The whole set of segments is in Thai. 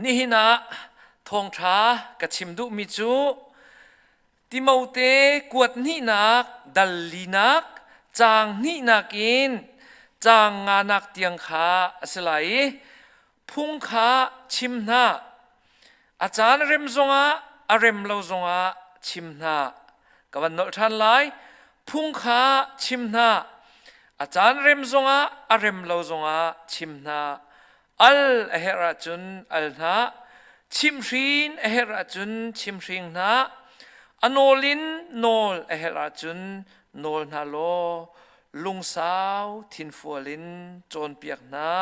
นี่นะทองช้ากระชิมดุมิจูติมาวเตกวดนี่นักดัลลีนักจางนี่นักอินจางงานักเตียงขาสลายพุงขาชิมนาอาจารย์เรมซงอาเรมเลาซงอาชิมนากับวันนอทันไลพุงขาชิมนาอาจารย์เรมซงอาเรมเลาซงอาชิมนาอัลเฮราจุนอัลนาชิมรินเฮราจุนชิมริงนาอโนลินโนลเฮราจุนโนลนาโลลุงสาวทินฟัวลินโจนเปียกนา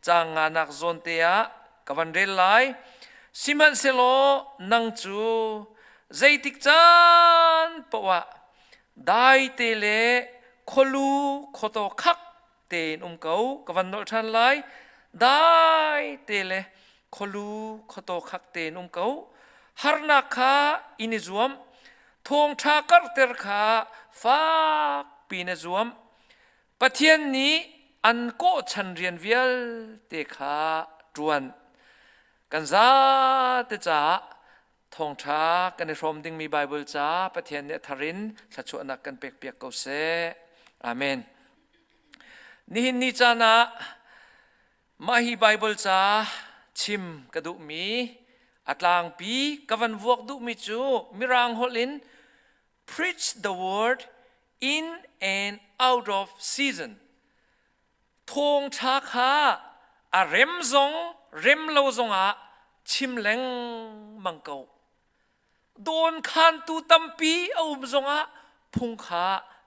จางงานักโจนเตียกับวันเรลไลซิมันเซโลนังจูใจติกจันปะวะได้เตเลขลูขโตคักเตนเกากับวันนอทันไลได้เตเลขลูขโตคักเตนเกาฮาร์นักขาอินิจวมทงชากัรเตอร์ขาฟากปีนจวมปะเทียนนี้อันโกชันเรียนเวียลเตขาจวนกันซาเตจ่าทงชากันในพรมดึงมีไบเบิลจ้าปะเทียนเนทารินชัชวนักกันเปียกเปียกเกาเซอาเมนนี่หินนิจานะมาฮีไบเบิลจ้าชิมกระดูมีอัตลางปีกวันวกดูมิจูมิรังฮอลิน preach the word in and out of season ทงชาคาอาเรมซงเรมโลซงอาชิมแรงมังเกาโดนคันตูตัมปีเอาซงอาพุงขา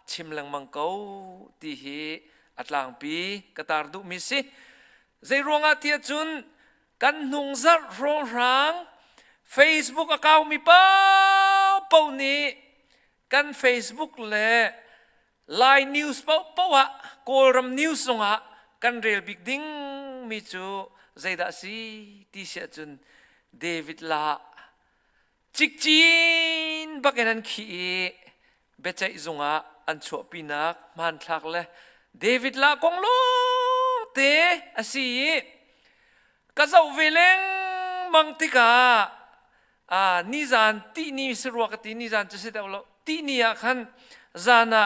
ชิมแรงมังเกาที่ฮีอัตลางปีกตาร์ดูมิสิใจรวงอาเทียจุนกันนุงซัดร้องร้าง Facebook account มีเป้านี้กัน Facebook เลย Line News เป้าวะโกลรัม News สงะกันเรียลบิ๊กดิ้งมีจูใจด่าสิที่เสียจุนเดวิดลาจิกจีนบักเอ็นันขี้เบใจสงะอันชั่วปีนักมันทักเลยเดวิดลากงโลเตอสิก็จะเวลงมังติกานิจานที่นี่สรวกที่นิจานจะเสด็จแล้วที่นี่ขันจานะ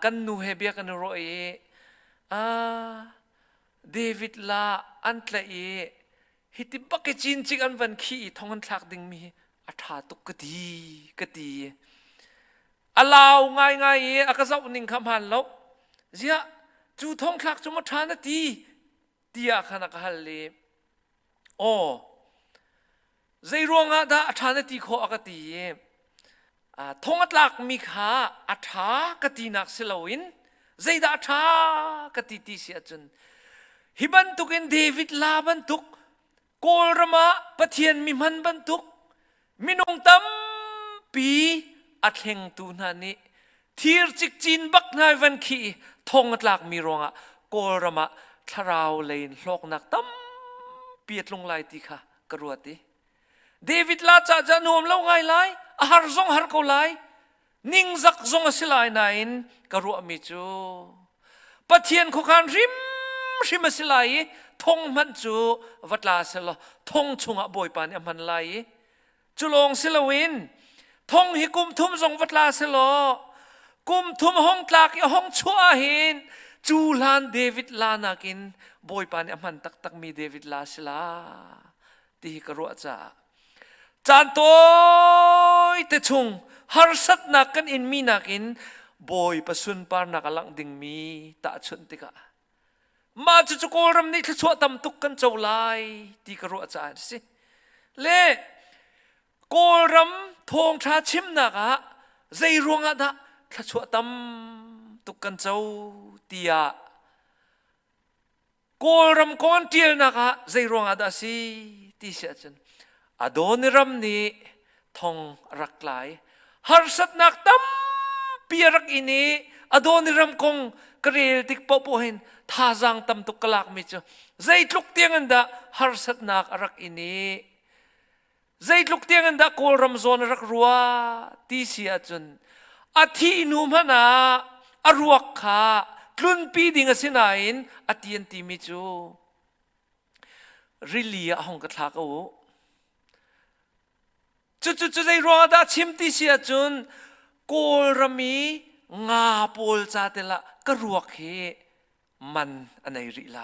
กันนูเฮเบียกันรอยเดวิดลาอันตละฮิติบักจินจิกันวันขี้ทองอันทักดิ่งมีอัฐาตุกกตีอลาวง่ายอากาศอุ่นนิ่งคำหันแล้วเจ้าจูทองทักจุมาทานตีที่อาคณะกฮัลเลโอ้ใจรวงอาดาอัฐานตีโคอากตีทองอัตลักมีขาอัฐากตีนักเสลวินใจดาอัฐากตีตีเสียจนฮิบันตุกินเดวิดลาบันตุกโกลรมาปะเทียนมิมันบันตุกมินงตัมปีอัดเฮงตูนานิทีร์จิกจีนบักนายวันขีทองอัตลักมีรวงโกลรมาทราวเลนโลกนักตั้มเปียดลงไหลตีค่ะกรัวตีเดวิดลาจ่าจะนวมเล่าไงไลอาหารซงหารเขาไลนิ่งจักซงสิไลนายนกรัวมิจูปะเทียนคุกันริมสิไลทงมันจูวัดลาเสลทงชุงอบอยปานอมันไลจุลงสิลวินทงฮิกุมทุมซงวัดลาเสลกุมทุมห้องตากห้องชัวหินจูลานเดวิดลานักินบอยปานอมันตักมีเดวิดลาสิลาที่กรัวจ่าจานโตยเตชุงฮาร์สัตนักกันอินมีนักอินบอยปะสุนปานักลังดิ่งมีตาชุนติกะมาจุกโกรมนี่ทชัวตำตุกกันเจ้าลายที่กรัวจ่าสิเล่โกรมทงชาชิมนักะใจรวงอะดะทชัวตำตุกกันเจ้าตียโกรมกอนเทียลนักะใจรวงอะดะสิที่เสียจนอโดนิรัมนี้ทองรักหลายฮาร์สัตนักตั้มเปียรักอินีอโดนิรัมคงกรีลติกปอเห็นท่าจังตั้มตุกลักมิจใจลุกเตียงอันดาฮาร์สัตนักรักอินีใจลุกเตียงอันดาโกลรัมโซนรักรัวที่เสียจนอาทินุมนาอรวกขาคลุนปีดิ่งสินายนอาทิยันติมิจู ริลีอะห้องกระทากเอาจุใจรัวดาชิมติเสียจุนโกลรมีงาโปลจาเตละกระรวกเฮมันอันไหนริไล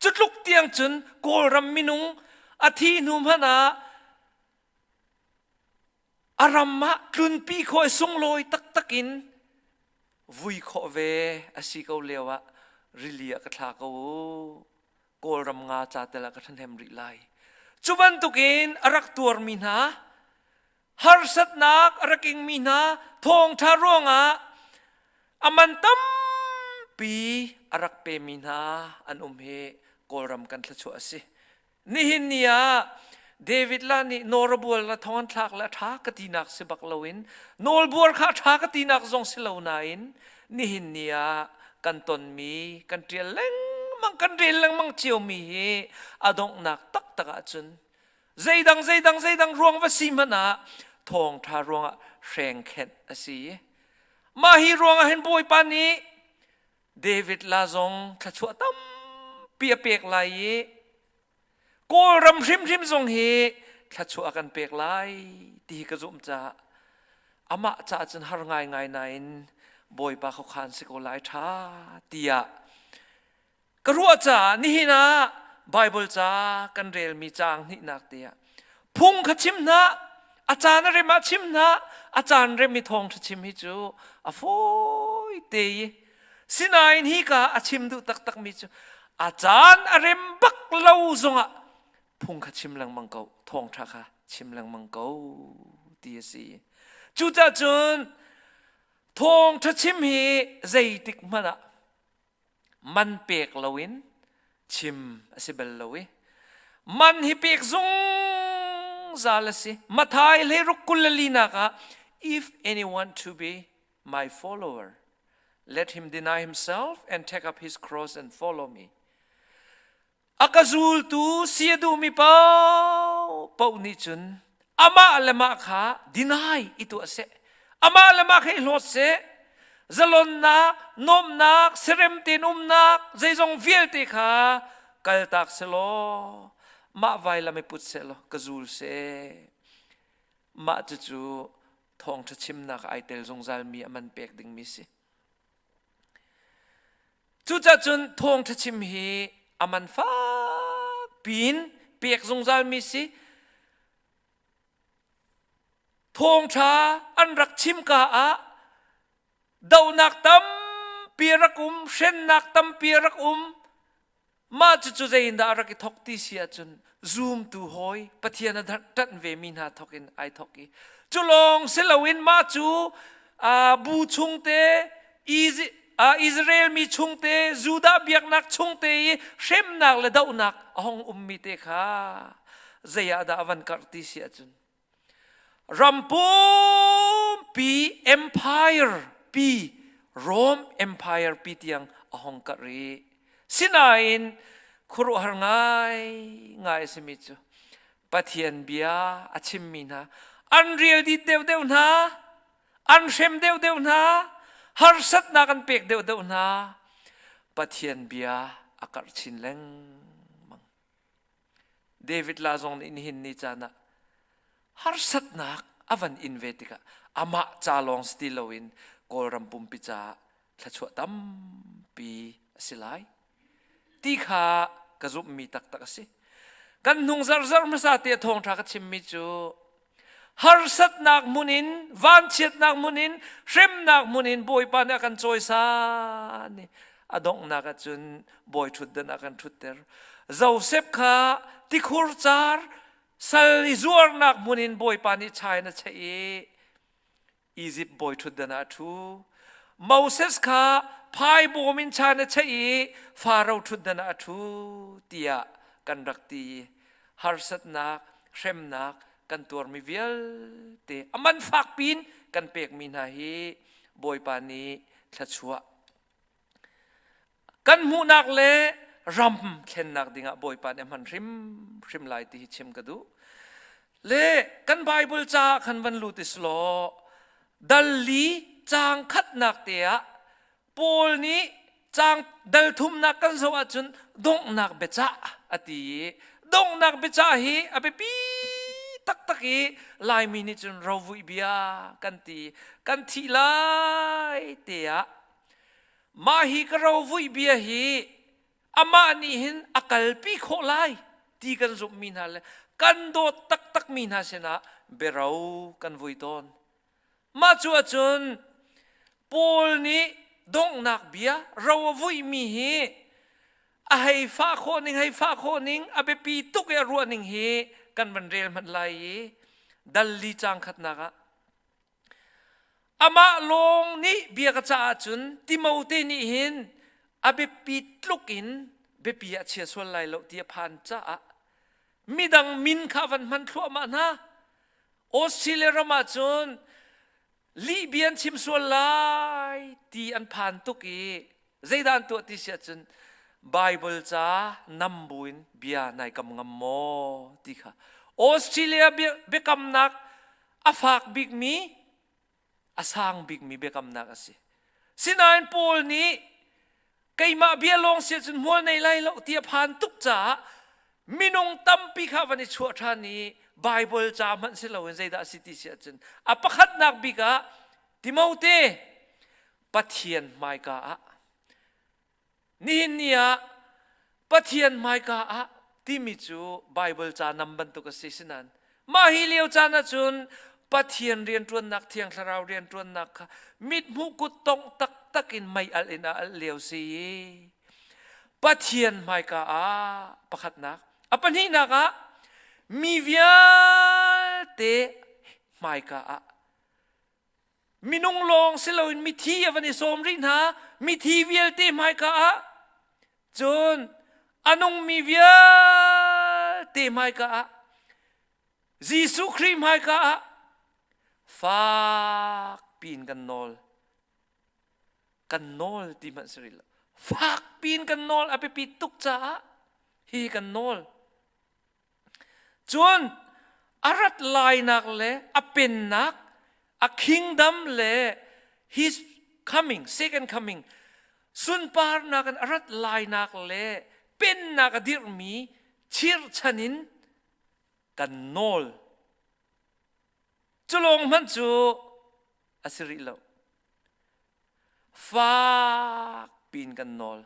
จุดลุกเตียงจุนโกลรมีนุงอาทินุมหนาอารามะกลุนปีคอยส่งลอยตักอินวุยขอเวอาศิกเอาเลวะริลีอะกระทากเอาโกลรำงาจาเตละกระทันเฮมริไลจุบันตุกินอรักตัวมีนาฮาร์สัตนักอรักิงมีนาทองทารวงะอามันตั้มปีอรักเปมีนาอันเฮโกลรำกันทชัวสินี่หินเนียเดวิดลานี่นอร์บัวละทอนทักละทักกตินักสิบักลาวินนอร์บัวข้าทักกตินักจงสิลาวนาอินนี่หินเนียกันตนมีกันเรียลเลงมังกันเรียลเลงมังเจียวมีอดงนักตักจุนใจดังรวงวสีมันอะทองทารวงแรงเข็นสิมาฮีรวงเห็นบอยปานี้เดวิดลาจงทัชวตั้มเปียเปียกไหลโกรำริมจงเฮทัชวกันเปียกไหลตีกระจุมจ่าอามาจ่าจนหาง่ายนันบอยปาเขาขานสิโกไหลท่าเตียกระรัวจ่านี่นะไบเบิลจ้ากันเรลมีจางนี่นักเดียพุงขชิมนะอาจารย์เรมาชิมนะอาจารย์เรมีทองทชิมฮิจูอาโฟยเตยสินายนี่กะอาชิมดูตักมิจูอาจารย์เรมบักเล่าซงะพุงขชิมลังมังเกาทองทักะชิมลังมังเกาเตียสีจูจ่าจุนทองทชิมฮีใจติกมันอะมันเปียกลาวินชิมสิเบลลวิมันฮิเปีกซงซาลสิมาทายเลรุกุลลีนักะ if anyone to be my follower let him deny himself and take up his cross and follow me akazul tu siedu mi pau ni chun ama lama kha deny itu ase ama lama kha lot se zalon na nom nak serem tin nak zaizong viel te kha kal tak selo ma vai la me put selo kazul se ma chu thong tha chim nak ai tel zong zal mi aman pek ding mi si chu cha chun thong tha chim hi aman fa pin pek zong zal mi si thong tha an rak chim ka a dau nak tam pirak shen nak tam pirak ma chu zain da rak thok ti sia chun zoom tu hoi pathiana tat ve min ha thokin ai thoki chulong selawin ma chu bu chung te Israel mi chung te Juda biak nak chung te shem nak le dau nak ahong ummi te kha zaya da avan karti sia chun rampum pi empire pi Rome Empire pi tiang ahong kari sinain khuru har ngai simichu pathian bia achim mina unreal di dew na unshem dew na har sat na kan pek dew na pathian bia akar chin leng mang David la zong in hin ni chana har sat nak avan invetika ama chalong stilowin kol rampum picha thachwa tam pi silai ti kha kazup mi tak asi kan nung zar masa te thong tha ka chimmi chu har sat nak munin van chet nak munin shrem nak munin boy pa na kan choi sa ni adong na ka chun boy thut da na kan thutter Joseph kha ti khur char sal zuar nak munin boy pa ni china chai Egypt boy thut da na thu Moses kha phai bomin chana chai Pharaoh thut da na thu tia kan rakti harsat nak shem nak kan tur mi vial te aman fak pin kan pek min ha hi boy pa ni thachua kan mu nak le ram khen nak dinga boy pa ne man rim lai ti chim ka du le kan bible cha khan van lu ti slo dal li chang khat nak te a pol ni chang dal thum nak kan so achun dong nak becha อติดงนักเบจ่าฮีอเบปีตักฮีลายมินิจุนเราวุยเบียกันตีกันทีไลเตียมาฮีกเราวุยเบียฮีอามานี่หินอักลปีโคไลตีกันจุมินาเลกันโดตักมินาเสนะเบเรากันวุยตอนมาจัวจุนปูลนี้ดงนักเบียเราวุยมีฮีให้ฟ้าโคนิงให้ฟ้าโคนิงอเบปีตุกเอรัวนิงฮีกันบันเรลมันไลดัลลีจังขัดนักอามาลงนี้เบียกจ้าจุนติมาวเตนี่หินอเบปีตุกอินเบปีอาเชียส่วนไลโลเตียพันจ้ามีดังมินข้าวันมันทั่วมานะออสเตรเลียมาจุนลีเบียนชิมส่วนไลตีอันพันตุกีใจดันตัวที่เสียจุนไบเบิลจ้านำบุญเบียในกำงำโมที่ค่ะออสเตรเลียเบกำนักอาฝากบิ๊กมีอาสางบิ๊กมีเบกำนักสิสินายปูลนี้ไกมาเบียลงเสียจนหัวในไล่เราเตียพานตุกจ้ามินงตั้มปีข้าวันนี้ชั่วท่านี้ไบเบิลจ้ามันเสียเราใจดาสิติเสียจนอาปะขัดนักบิ๊กะติมาวเตปัทเทียนไม่กะนี่เนี่ยปะเทียนไม่กะที่มิจูไบเบิลจานำบรรทุกสิ่งนั้นมาฮิเลียวจานะจุนปะเทียนเรียนตรวนนักเทียงสราวเรียนตรวนนักมิดมุกุตงตักอินไม่อัลอินาอัลเลียวซีปะเทียนไม่กะประคัดนักปัญหานักมีเวียเตไม่กะมินุงลงเสลวินมิทีวันนี้สมรินามิทีเวียเตไม่กะจนอันงมีเวียเตไม่กะจีสุครีไม่กะฝากปีนกันนอลที่มันสิริลฝากปีนกันนอลเอาไปปีตุกจ้าฮีกันนอลจนอารัดลายนักเลยเป็นนักkingdom เลย his coming second coming สุนปาร์นักอารัดลายนักเลยเป็นนักดิรมีชิรชนินกันนอลจุลงมันจูอสิริโลฝากปีนกันนอล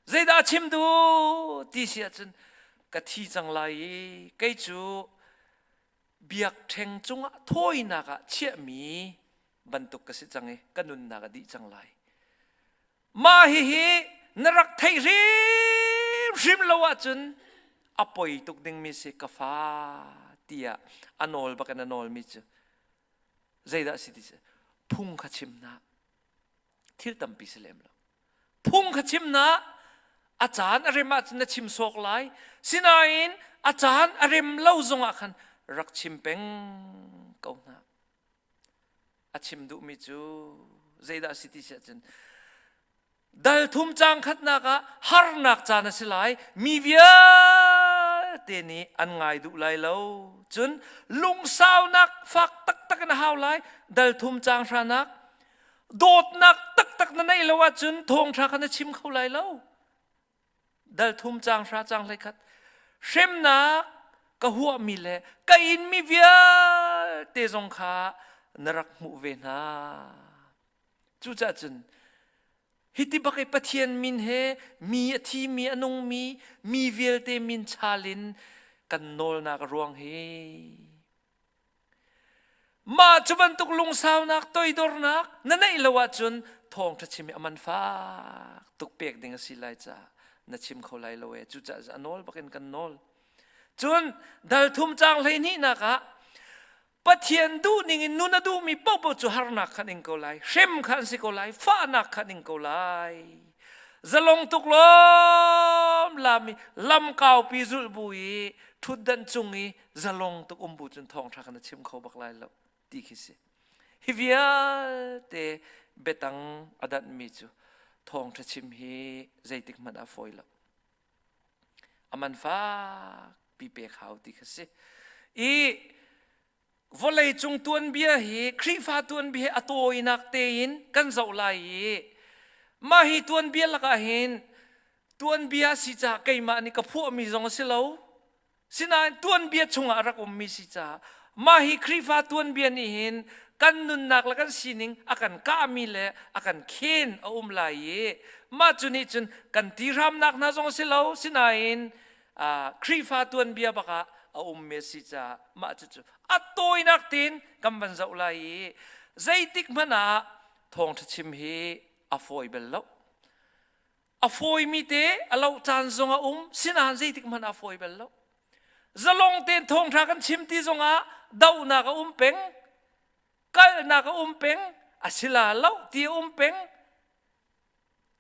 ใจดาชิมดูที่เสียจนกะทีจังไรไกจูเบียกเทงจงถ้อยนักเชี่ยมีบรรทุกกสิจังกันนุนนักดีจังไรมาฮินรักไทยริมลาวจุนอปอยตุกดิงมิสิกฟ้าเตียอนอลบักันอนอลมิจใจดาสิติพุ่งขชิมนะทิลตัมปิสเลมละพุ่งขชิมนะอาจารย์อะไรมาจะชิมโศกไลสินาอินอาจารย์อะไรมเล่าจงอาคันรักชิมเป็งเก่านะอาชิมดูมิจูใจดาสิติเสจนดัลทุมจังขัดนักฮาร์นักจานะสิไลมีเวียเตนี่อันไงดูไลเล่าจนลุงสาวนักฝักตักกันหาวไลดัลทุมจังชานักโดดนักตักนั่นไอ้ละว่าจนทงชาคันชิมเขาไลเล่าดัลทุมจังชาจังเลยคัดเช่มนักก็หัวมีเลยก็อินมีเวียเตจงขานรักมุเวนาจู่จ้าจนฮิติบักไอปะเทียนมินเฮมีทีมีอนงมีเวียเตมินชาลินกันโนลนักรวงเฮมาจุบันตุกลุงสาวนักตัวดอร์นักนั่นไอ้ละว่าจนทองทัชิมอมันฟ้าตุกเปียกดิ่งสิไลจ้านัชิมเขาไลละเวจู่จ้าจะโนลบักเอ็นกันโนลจนดัลทุมจังเลยนี่นะคะปะเทียนดูนิ่งนุนดูมีป๊อปจูฮาร์นักขันอิงกูไลเช่มขันสิกูไลฟ้านักขันอิงกูไลจะลงตุกลมลามีลำเก่าปีจุลบุยทุดดันจุงีจะลงตุกบุจนทองทักนัชิมเขาบักไลแล้วดีคิสิฮิวิอาเตเบตังอดันมิจูทองทัชิมฮีใจติกมันอฟอยแล้วอามันฟ้าปีเปขาวดีคิสิอีวอลเลยจงตวนเบียฮีครีฟ้าตวนเบียอโตอินักเตยินกันเจ้าไลมาฮีตวนเบียละก็เห็น tuan bia si cha kai ma ni ka phu mi zong si lo sina tuan bia chunga rak mi si cha ma hi krifa tuan bia ni hin kan nun nak la kan sining akan ka mi le akan khen a lai ma chuni chun kan tiram nak na zong si lo sina in krifa tuan bia baka a me si cha ma chu atoi nak tin kam ban zau lai zaitik mana Thawngtha chim hi a foi bel lo a foi mi te a lo chan zonga sinan zaitik man a foi bel lo zalong ten Thawngtha kan chim ti zonga dau na ka peng kal na ka peng asila lo ti peng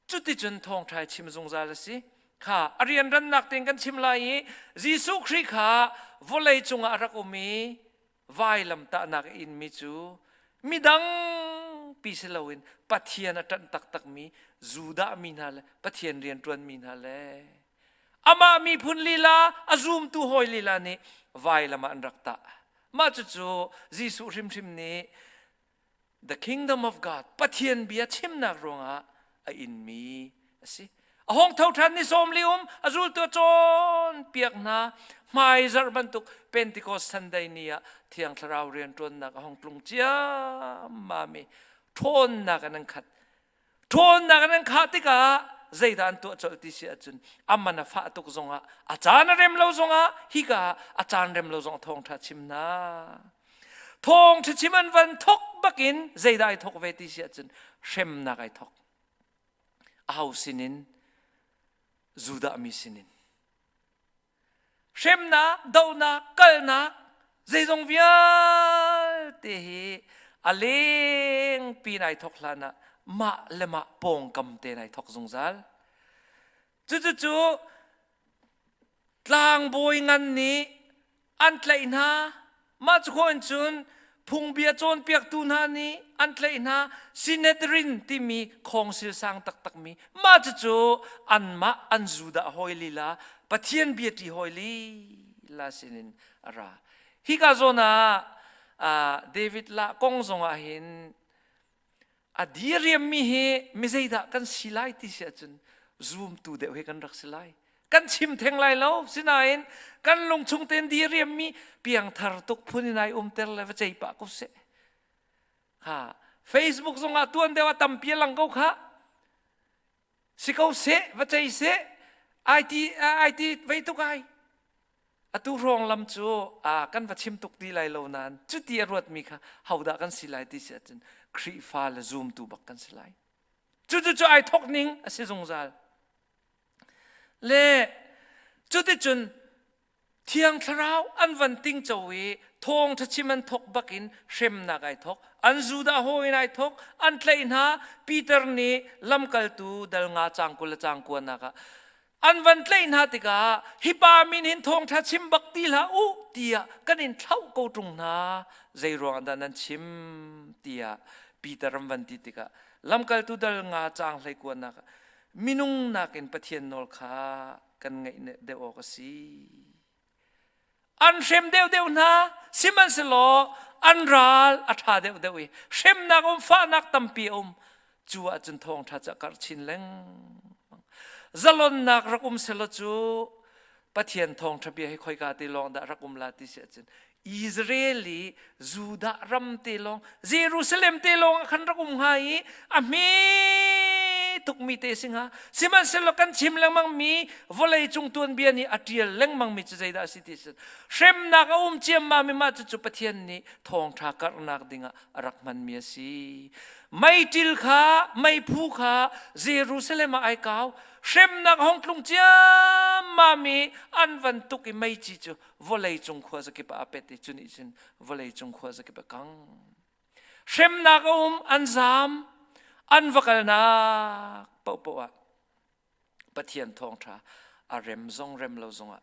chuti chun Thawngtha chim zong za la si kha arian ran nak ten kan chim lai Jesu Christ kha volei chunga rak umi vai lam ta nak in mi chu midang pisilawin pathian atan tak mi zuda min hale pathian rian tuan min hale ama mi phun lila azum tu hoi lila ni vai lama an rakta ma chu Jesu rim ni the kingdom of God pathian bia chim nak ronga a in mi asi a hong thau than ni som lium azul to chon piak na mai zar bantuk Pentecost Sunday nia thiang tharau rian tuan nak hong tlung chia mami thon na kanan khat tika zaidan to chol ti sia chun amana fa tuk zonga achan rem lo zonga higa achan rem lo zong Thawngtha chimna Thawngtha chiman van thok bakin zaidai thok ve ti sia chun shem na kai thok au sinin zuda mi sinin shem na dau na kal na zaizong vial te hi aleng pinai thok lana ma lema pong kam te nai thok zung zal chu tlang boi ngan ni an tlai na ma chu khon chun phung bia chon piak tu na ni an tlai na sinedrin ti mi khong sil sang tak mi ma chu an ma an zuda hoi lila pathian bia ti hoi li la sinin ara hi ka zona David la kong zonga hin adiriam mi he mizeida kan silai ti sia chun zoom tu de he kan rak silai kan chim theng lai lo sinain kan lung chung ten diriam mi piang thar tuk phuninai ter le chei pa ko se ha Facebook zonga tuan dewa tam pia lang ko kha sikau se va chei se IT vai tu kai atu rong lam chu kan va chim tuk ti lai lo nan chu ti arwat mi kha hauda kan silai ti sia chun khri fa la zoom tu bak kan silai chu ai thok ning ase zong zal le chu ti chun thiang tharau an van ting chawi Thawngtha chiman thok bakin shem na gai thok an zuda hoi nai thok an tlein ha Peter ni lamkal tu dal nga changkul changkua na ka an van tlein ha tika hipa min hin Thawngtha chim bakti la tia kanin thau ko tung na zairo andan an chim tia Peter ram van ti tika lamkal tu dal nga chang hlai ko na minung nakin pathian nol kha kan ngai ne de o ka si an shem deu na siman selo an ral atha deu shem na fa nak tampi chuwa chun Thawngtha cha kar chin leng zalon nak rakum selo chu pathian Thawngtha bia he khoi ka ti long da rakum la ti se chen Israeli Juda ram te long Jerusalem te long khan rakum hai ami tuk mi te singa siman selo kan chim lang mang mi volei chung tuan bia ni atiel leng mang mi chai da citizen shem na ka chiam ma mi ma chu pathian ni Thawngtha kar nak dinga rakman mi si mai til kha mai phu kha Jerusalem ai kaw shem na hong tlung chiam ma mi an van tuk i mai chi chu volei chung khwa za ki pa apeti chuni chin volei chung khwa za ki pa kang shem na ka an zam an vakal na pau pathian Thawngtha a rem rem lo zonga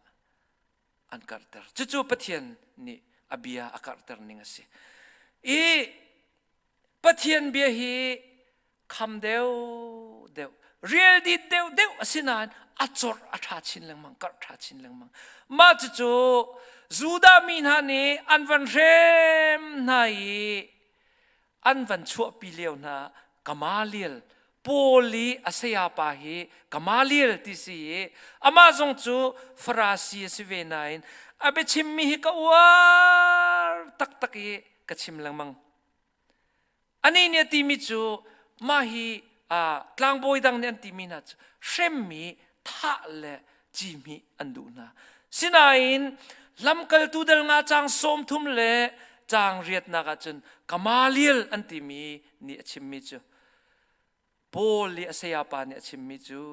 an karter chu pathian ni abia a karter ninga si pathian bia hi kham deu real di deu asinan achor atha chin lang mang kar tha chin lang mang ma chu Juda min ha ni an van rem nai an van chu pi leo na Gamaliel โปลีอาเซียปาฮีกามาเลียลติซีอามาจงจูฟราซีสิเวนายน์อาเบชิมมีฮิกาวาตักตักฮีกะชิมลังมังอันนี้เนี่ยที่มิจูมาฮีกลางบอยดังเนี่ยที่มินัดเชมมีท่าเลจิมีอันดูนะสินายน์ลำกัลตูเดลงาจางสมทุมเลจางเรียดนักจนกามาเลียลอันที่มีนี่ชิมมิจูโปลีอาเซียปาเนี่ยชิมมิจู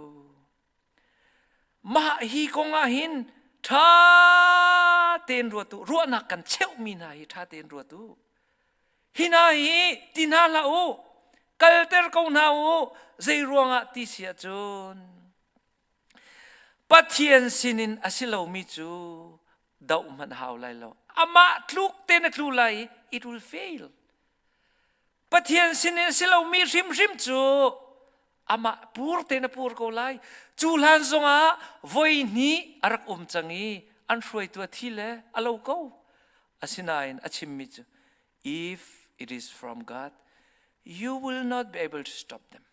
มาฮีกงอาหินท่าเตนรัวตุรัวนักกันเชวมีนาฮีท่าเตนรัวตุฮินาฮีตินาลาอูกัลเตอร์กงนาอูใจรวงอาติเสียจุนปัทเทียนสินินอาศิลามิจูดาวมันหาวไลโลอามาทลุกเตนทลุไล it will fail ปัทเทียนสินินอาศิลามิริมจูอามาปูร์เตนปูร์โกไลจูลันซงอาวัยนี้อารักจังอีอันช่วยตัวที่เลอาลูกเอาอาศินายนอาชิมมิจู if it is from God you will not be able to stop them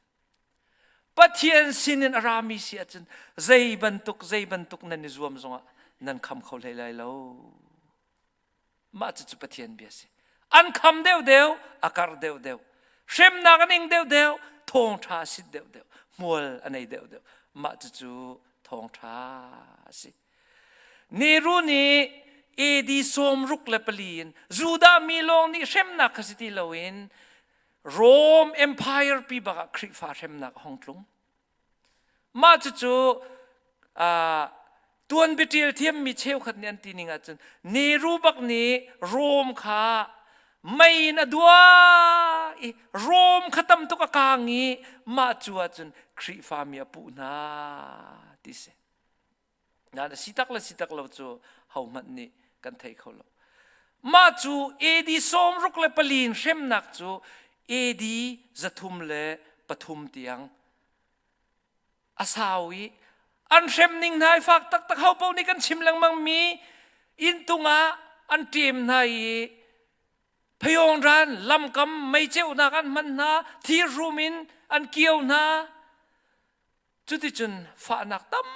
ปัทเทียนสินินอารามิเสียจนใจบรรทุกนั่นนิจวมซงอานั่นคำเขาเลยแล้วมาจุดปัทเทียนเบียสิอันคำเดียวอาการเดียวเชื่อมนักนิ่งเดียวทองทาสิเดียวมัวอันไหนเดียวมาจุดทองทาสินี่รู้นี่เอดีสมรุกเลปลีนจูดามีลงนี่เชื่อมนักสิติลาวินโรมเอ็มไพร์ปีบักคริฟ้าเชื่อมนักฮ่องกงมาจุดตัวนเบติลเทียมมีเชลขัดเนียนตีนิงอาจารย์นี่รู้บักนี้โรมข้าไม่นะดัวโรมขัดตั้มตุกกางงี้มาจวดจนคริฟามีปูนาดิเสนั่นสิตักเราจูเขามันนี่กันไทยเขาเรามาจูเอดีสมรุกเลปลีนเช่มนักจูเอดีจะทุ่มเลปฐุมเตียงอาสาวีอันเช่มนิ่งนายฝากตักเขาเป้านี่กันชิมลังมังมีอินตุงาอันเตรียมนายพยองรันลำกำไม่เจ้านักอันมันนาที่รูมินอันเกี่ยวนาจุดที่จนฝานักตั้ม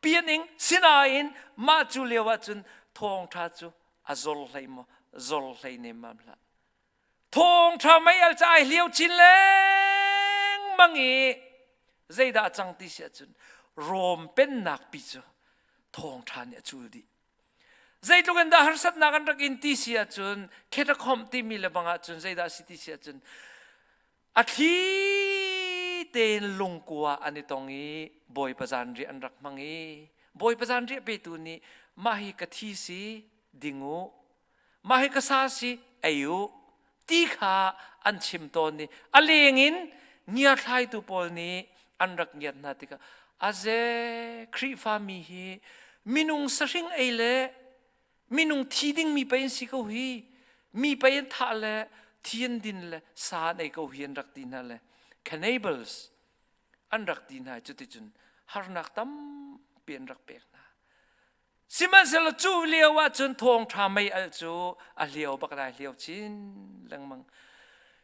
เปียนิงสินาอินมาจูเลียวจนทองท่าจูอาโซลไลมโซลไลเนมัมละทองท่าไม่เอาใจเลี้ยวจินเลงมังอีใจดาจังติเสียจนโรมเป็นนักปิจทองท่าเนี่ยจูดีใจตุกันดาหารสัตนักอันรักอินติเสียจนแค่ตะคอมที่มีเลบังอาจนใจดาสิติเสียจนอาทิเตนลงกัวอันนี้ตรงนี้บอยประจานเรียนรักมังอีบอยประจานเรียนไปตัวนี้มาให้กะทิสีดิงูมาให้กะซาสีอายุตีขาอันชิมตอนนี้อเลงินเงียไทยตัวปอลนี้อันรักเงียนาติกาอาเจครีฟามีฮีมินุงสริงเอเลมินุงทีดิ้งมีไปสิเขาฮีมีไปท่าเลเทียนดินเลสาในเขาฮีอันรักดินนั่นเลcannibals อันรักดินหายจุดที่จุนหารนักตั้มเปลี่ยนรักเปกนะสิมันเสลจูเลียวว่าจนทองทำไม่อัลจูอัลเลียวบักได้เลียวชินลังมัง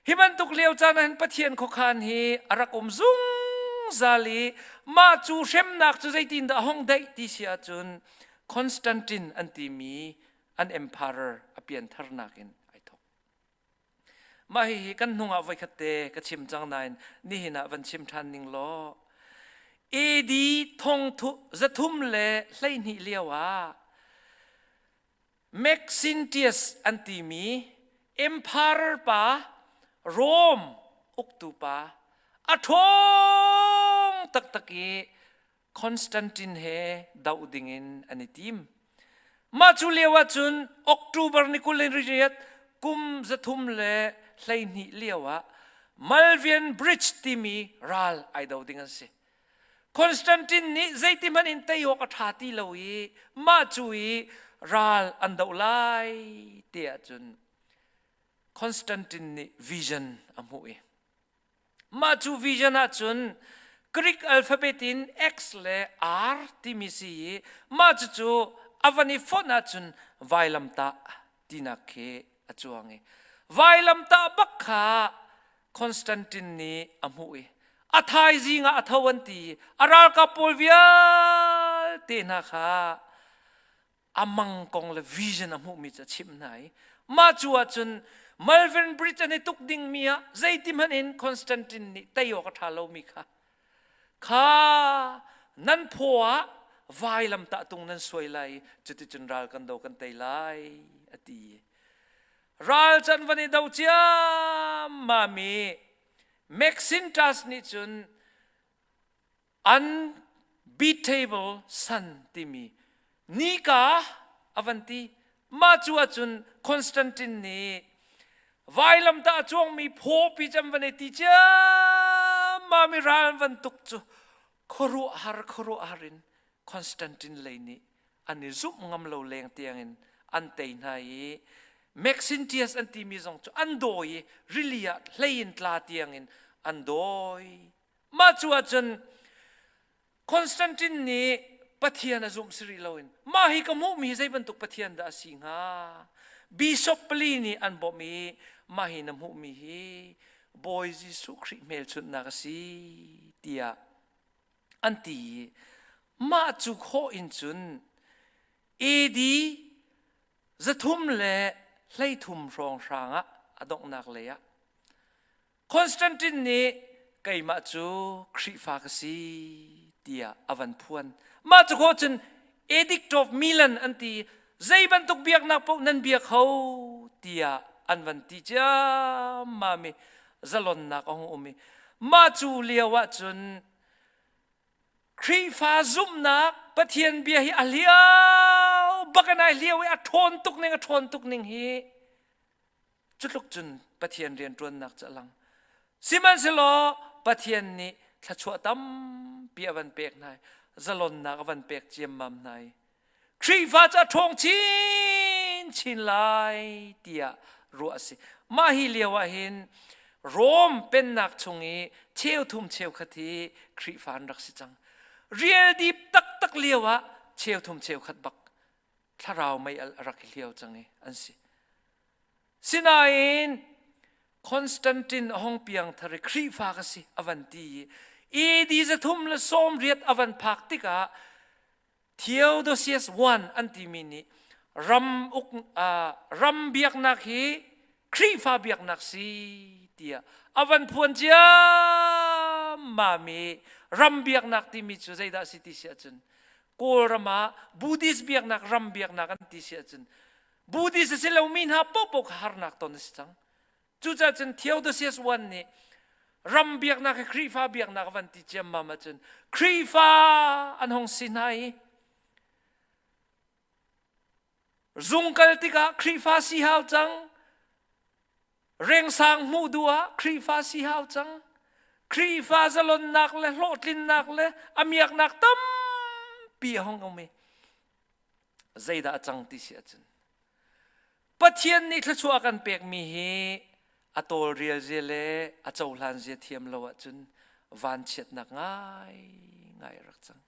ฮิมันตุกเลียวจานันปะเทียนขคานฮีอารักซุงซาลีมาจูเชมนักจูใจตินดาห้องได้ที่เสียจนคอนสแตนตินอันตีมีอันเอ็มพาร์อเปลี่ยนทารนักินมาให้กันนุ่งเอาไว้ขัดเตะกับชิมจังนายนี่นะวันชิมทันนิงล้อเอดีทงทุจะทุ่มเล่ไล่นี่เลี้ยวแม็กซินเทียสอันตีมีเอ็มพาร์ปาโรมอุกตุปาอัทงตักคอนสแตนตินเฮดาวดิงินอันนี้ทีมมาจุเลียวจุนออกตูเบอร์นิคุเลนริเรียตกุมจะทุ่มเล่ไล่นี่เลี้ยวมัลเวียนบริดจ์ที่มีรัลไอดาวดิ้งสิคอนสแตนตินนี่ใจที่มันอินเตยกทัดที่เลวีมาจุยรัลอันดาวไลเตียจุนคอนสแตนตินนี่วิชั่นอามุยมาจูวิชั่นอาจุนกรีกอัลฟาเบติน X และ R ที่มีสีมาจูอวันนี้ฟอนอาจุนไวลัมตาที่นักเขอจวงไวลัมตาบักขาคอนสแตนตินนี่อามุย อาทายจิงอาทวันตีอาราลกาปอลวิลเตนะค่ะอามังกงเลวิชั่นอามุมิจะชิมไหนมาจัวจนมัลเวนบริจนี่ตุกดิ่งมีอะใจติมันเองคอนสแตนตินนี่แต่ยกทาลมีค่ะค่ะนั่นผัววายลำตะตรงนั้นสวยเลยจุดจนรัลกันโดกันเตยไลอดีรัลจันวันนี้ดาวเจียมมามีเม็กซินทัสนี่จน unbeatable สันติมีนี่กาอวันตีมาจัวจนคอนสแตนตินนี่วายลำตาจวงมีโพปีจำวันนี้ที่เจ้ามามีรัลวันตุกจูครูอารินคอนสแตนตินเลยนี่อันนี้ซุปงำเราแรงเตียงอันเตยนายเม็กซินเทียสอันที่มีสองจูอันโดยริลียเลยินตลาเตียงอันโดยมาจัวจนคอนสแตนตินนี่ปะเทียนซุมสิริลาวินมาฮิกมุมีใจบรรทุกปะเทียนดาสิงาบิชอปลีนี่อันบ่มีมาฮินมุมีฮีบอยจิสุคริเมลชุดนักสีเตียอันที่มาจุกโฮอินจุนเอดีจะทุ่มเละเลยทุ่มรองรางอะอดอกนักเลยอะคอนสแตนตินนี่ไกมาจูคริฟากสีเตียอวันพวนมาจุกโฮจนเอดิกตอฟมิลันอันที่ใจบรรทุกเบียกนักพวกนั้นเบียกเขาเตียอันวันที่จ้ามามีจะลนนักองอุมีมาจูเลียวะจนครีฟ้าซุ่มนักปะเทียนเบียฮีอาเลียวบักนายเลียวอัทนตุกนิงฮีจุดลุกจนปะเทียนเรียนจวนนักจะลังสิมันสิโลปะเทียนนี้ถ้าชัวตั้มเปียวันเปียกนายจะลนนักวันเปียกเจียมมัมนายครีฟ้าจะทงชินลายเตียรัวสิมาฮีเลียวเห็นโรมเป็นนักชงงี้เชี่ยวทุ่มเชี่ยวคดีครีฟ้ารักสิจังเรียลดีตักเลียวเชี่ยวทุ่มเชี่ยวขัดบักถ้าเราไม่รักเลียวจังไงอันสินาอินคอนสแตนตินห้องเปียงทะเลครีฟ้าก็สิอวันตีอีดีจะทุ่มละส้มเรียดอวันพักติกะเที่ยวดูเสียสวันอันที่มินิรำเบียกนักฮีครีฟ้าเบียกนักสิเตียอวันพวนเจ้ามามีรำเบียกนักที่มีจุดใจดาสิติเสียจนกูรมาบูดิสเบียกนักรำเบียกนักอันที่เสียจนบูดิสสิเลวมินฮาปกหาร์นักตอนนี้จังจุดจนเที่ยวดูเสียสวันนี้รำเบียกนักครีฟ้าเบียกนักวันที่เจ้ามาจนครีฟ้าอันห้องสินายซุงกัลติกาครีฟ้าสีหาวจังเร่งสร้างมูดัวครีฟ้าสีหาวจังครีฟ้าจะลนนักเลยโลดลินนักเลยอามียกนักตั้มปีห้องเอาไหมใจดาจังที่เสียจนปะเทียนนี่ถ้าชัวกันเปียกมีเฮอตัวเรียลเจเลอเจ้าหลานเจเทียมเราจนวันเช็ดนักง่ายรักจัง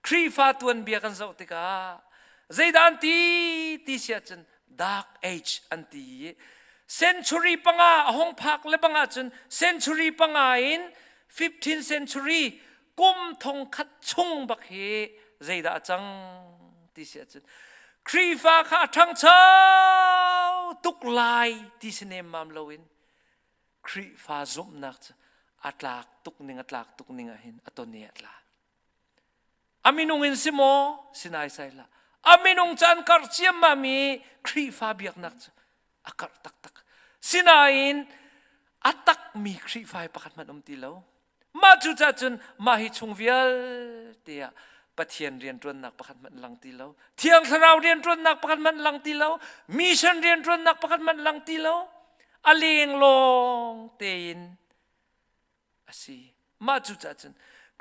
ครีฟ้าตัวนเบียกันเจ้าติกาใจดานที่เสียจน dark age อันที่century ปังอาห้องพักและปังอาจน century ปังอาอิน 15th century กุมทงคัดชุงบักเฮใจดาจังที่เสียจนครีฟ้าข้าทั้งเช้าตุกลายที่เสนมมามลวินครีฟ้าซุ่มนักอัตลากตุกนิงเห็นอัตเนียตลาอามินุงอินสิโมสินายไซละอามินุงจันกัรเชียมมามีครีฟ้าเบียกนักอากัรตักสินาอินอัตักมีครีฟ้าประคันมันตีแล้วมาจุดจนมาฮิชงเวียลเตียปะเทียนเรียนจนนักประคันมันลังตีแล้วเที่ยงทราวเรียนจนนักประคันมันลังตีแล้วมิชันเรียนจนนักประคันมันลังตีแล้วอเลงลงเตียนอาศัยมาจุดจน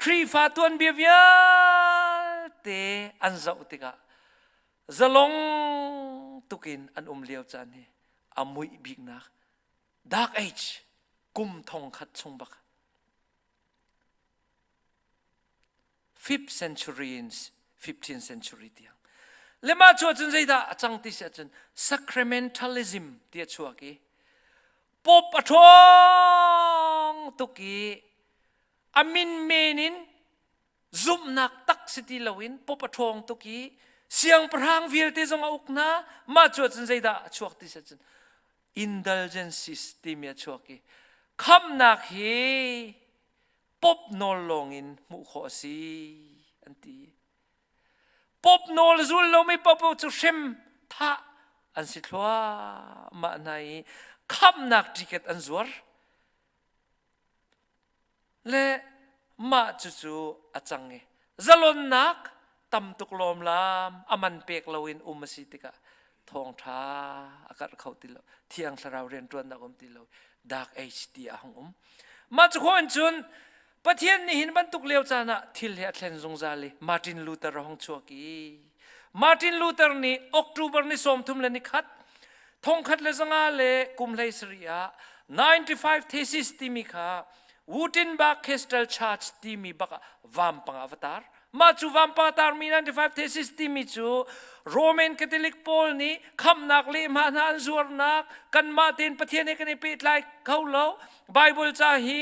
ครีฟ้าตัวนเบียเวียเตอันเจ้าติกาจะลงตุกินอันเลียวจานนี่อามุยบิกนัก dark age กุมทองขัดชงบัก 5th century 15th century เดียงเลมาชัวจนใจดาจังติเสียจน sacramentalism เดียชัวกี้ปบอทองตุกี amin menin zum nak tak siti lawin popathong to ki siang prang vil te zong auk na ma chuat chen zeida chuak ti sa chen indulgence system ya chuak ki kham nak hi pop nol longin mu kho si anti pop nol zul lo mi pop chu shem tha an si thwa ma nai kham nak ticket an zuar le ma chu achang nge zalon nak tam tuk lom lam aman pek lawin umasitika Thawngtha akat khauti lo thiang tharau ren tuan na om ti lo dark age ti ahong ma chu khon chun pathian ni hin ban tuk leo chana thil he thlen zong zali Martin Luther hong chuaki Martin Luther ni October ni som thum le ni khat thong khat le zanga le kum lai sria 95 thesis ti mi kha Wittenberg Castle Church ti mi baka vam pang avatar ma chu vam pa tar mi 95 thesis ti mi chu Roman Catholic Paul ni kham nak le ma na zur nak kan ma ten pathian ne kan pe lai khau lo Bible cha hi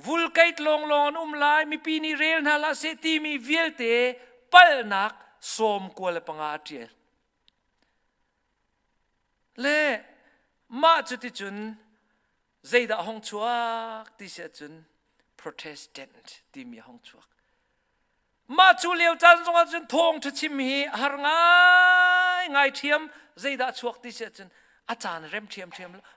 vulkait long lai mi pi ni rel na la se ti mi vielte pal nak som ko le panga tiel le ma chu ti chun zeida hong chuak ti se chun Protestant ti mi hong chuak ma chu leo chan zong chun Thawngtha chim hi har ngai thiam zeida chuak ti se chun achan rem thiam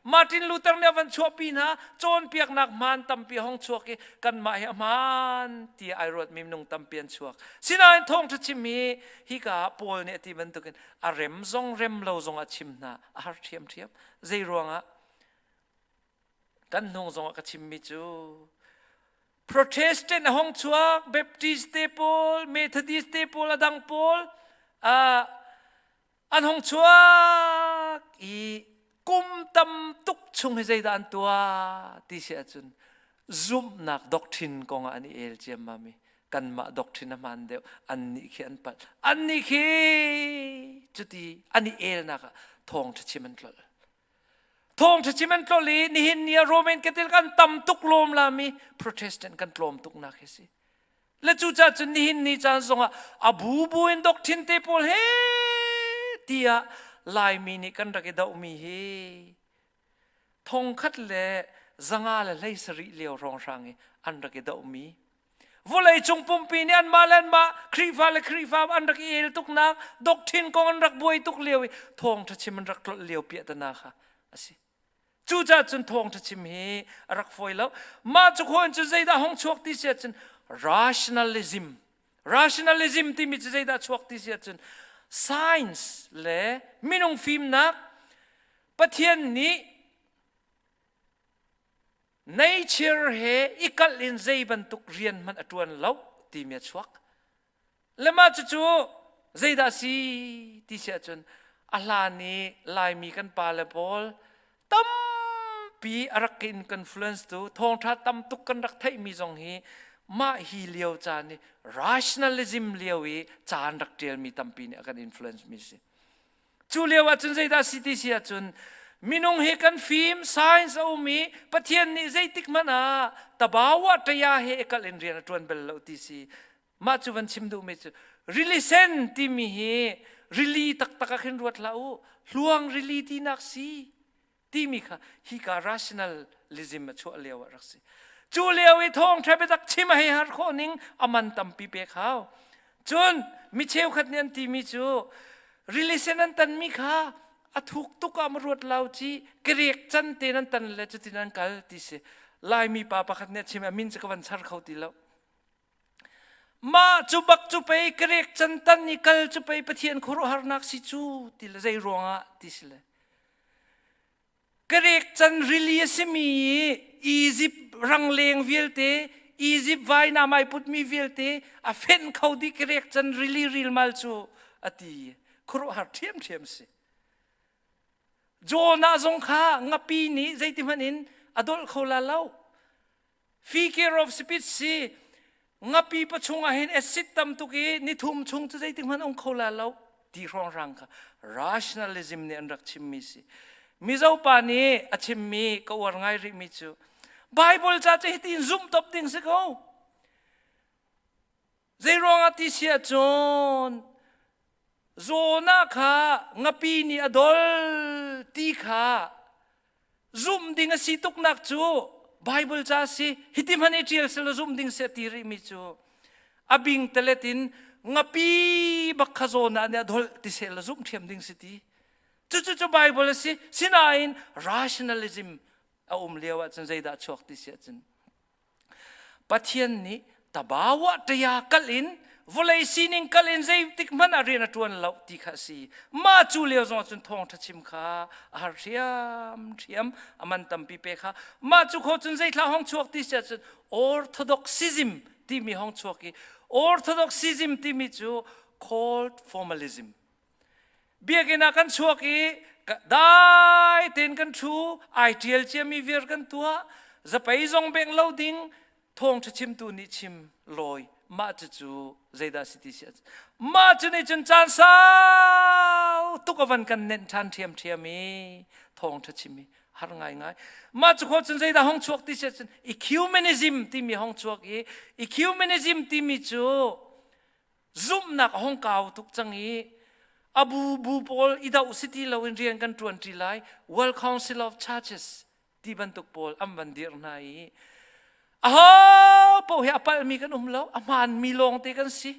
Martin Luther ne van chopi na chon piak nak man tam pi hong chuak ki kan ma hi man ti ai rot mim nung tam pian chuak sinai Thawngtha chim hi ka pol ne ti ban tukin a rem lo zong a chim na a har thiam zei ruanga kan nong zong ka chim mi chu Protestant hong chuak Baptist te pol Methodist te pol adang pol an hong chuak i kum tam tuk chung he zai dan tua ti sia chun zum nak doctrine kong ani el chem mami kan ma doctrine man deu anni khian pat anni khi chuti ani el naka Thawngtha chiman tlol Thawngtha chiman tloli ni hin nia Roman Catholic kan tam tuk lom la mi Protestant kan tlom tuk na khesi le chu cha chun ni hin ni chan songa abu bu in doctrine te pol he tia lai mi ni kan ra ke dau mi he thong khat le zanga le lei sari leo rong rang e an ra ke dau mi volai chung pum pi ni an malan ma khrifa an ra ke el tuk na doctrine ko an rak boi tuk leo Thawngtha chiman rak tlol leo pi ta na kha asi chu cha chun Thawngtha chim hi rak foi lo ma chu khon chu zeida hong chuak ti se chun rationalism ti mi chu zeida chuak ti se chun science le minung film nak pathian ni nature he ikal in zeiban tuk rian man atuan lo ti mi chuak le ma chu zeida si ti se chun ala ni lai mi kan pa le pol tam pi arakin confluence tu Thawngtha tam tuk kan rak thai mi jong hi ma hi leo chan ni rationalism lewi chan rak tel mi tam pi ne kan influence mi si chu lewa chun zeida city sia chun minung he kan film science o mi pathian ni zeitik mana tabawa taya he ekal in rian tuan bel lo ti si ma chu van chim du me chu really sen ti mi he really tak khin ruat lau luang really ti nak si ti mi kha hi ka rationalism chu lewa rak si chu lewi Thawngtha be tak chim hai har kho ning aman tam pi pe khao chun mi cheu khat nian ti mi chu relation an tan mi kha athuk tuk am ruat lau chi krek chan te nan tan le chu tin an kal ti se lai mi pa pa khat ne chim min cha kan char khau ti lo ma chu bak chu pe krek chan tan ni kal chu pe pathian khoro har nak si chu ti le zai ronga ti se le krek chan religiosimi Egypt rang leng vielte Egypt vai na mai put mi vielte a fen khau di krek chan real mal chu ati khoro har thiam se Jona zong kha ngapi ni zaiti manin adol khola lau figure of speech si ngapi pa chunga hin acid tam tu ki ni thum chung tu zaiti man ong khola lau ti rong rang kha rationalism ne anrak chimmi si mi zau pa ni achimmi ka war ngai ri mi chu Bible cha che tin zoom top ding se ko zai rong ati sia chon zona kha ngapi ni adol ti kha zoom ding si tuk nak chu Bible cha si hitim han etiel sel zoom ding se ti ri mi chu abing teletin ngapi bakha zona ne adol ti sel zoom thiam ding si ti chu Bible si sinain rationalism a lewa chen zaida chok ti sia chen pathian ni tabawa taya kalin volei sining kalin zai tik man arena tuan lau ti kha si ma chu leo zong chun Thawngtha chim kha har thiam aman tam pi pe kha ma chu kho chun zai thla hong chuak ti sia chen orthodoxism ti mi hong chuak ki orthodoxism ti mi chu called formalism biagina kan chuak ki dai ten kan thu ideal chemi vir kan tua zapai zong beng loading Thawngtha chim tu ni chim loi ma chu zaida city sia ma chu ni chun chan sao tukavan kan nen than thiam mi Thawngtha chimi har ngai ma chu kho chun zaida hong chuak ti sia ecumenism ti mi hong chuak e ecumenism ti mi chu zum nak hong kaw tuk changi abu bu pol ida city lo in rian kan 20 lai World Council of Churches ti ban tuk pol am ban dir nai aha po he apal mi kan umlo aman mi long te kan si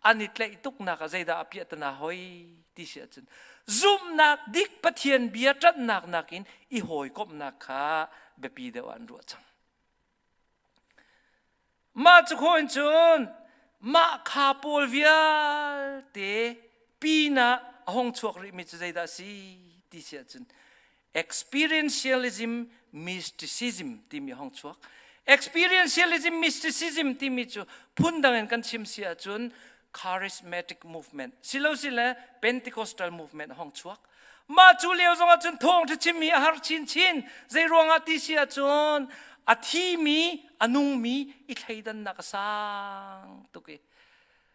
anit le tuk na ka zaida apiat na hoi ti sia chen zum nak dik pathian bia tat nak nakin I hoi kop nak kha be pi de wan ru chang ma chu khoin chun ma kha pol vial te pina hong chuak ri mi zaida si ti sia chen experientialism mysticism ti mi hong chuak experientialism mysticism ti mi chu phundangen kan chim sia chun charismatic movement silo sila Pentecostal movement hong chuak ma chu leo zonga chun Thawngtha chim mi har chin zai ronga ti sia chun athi mi anung mi I thaidan nak sang tuki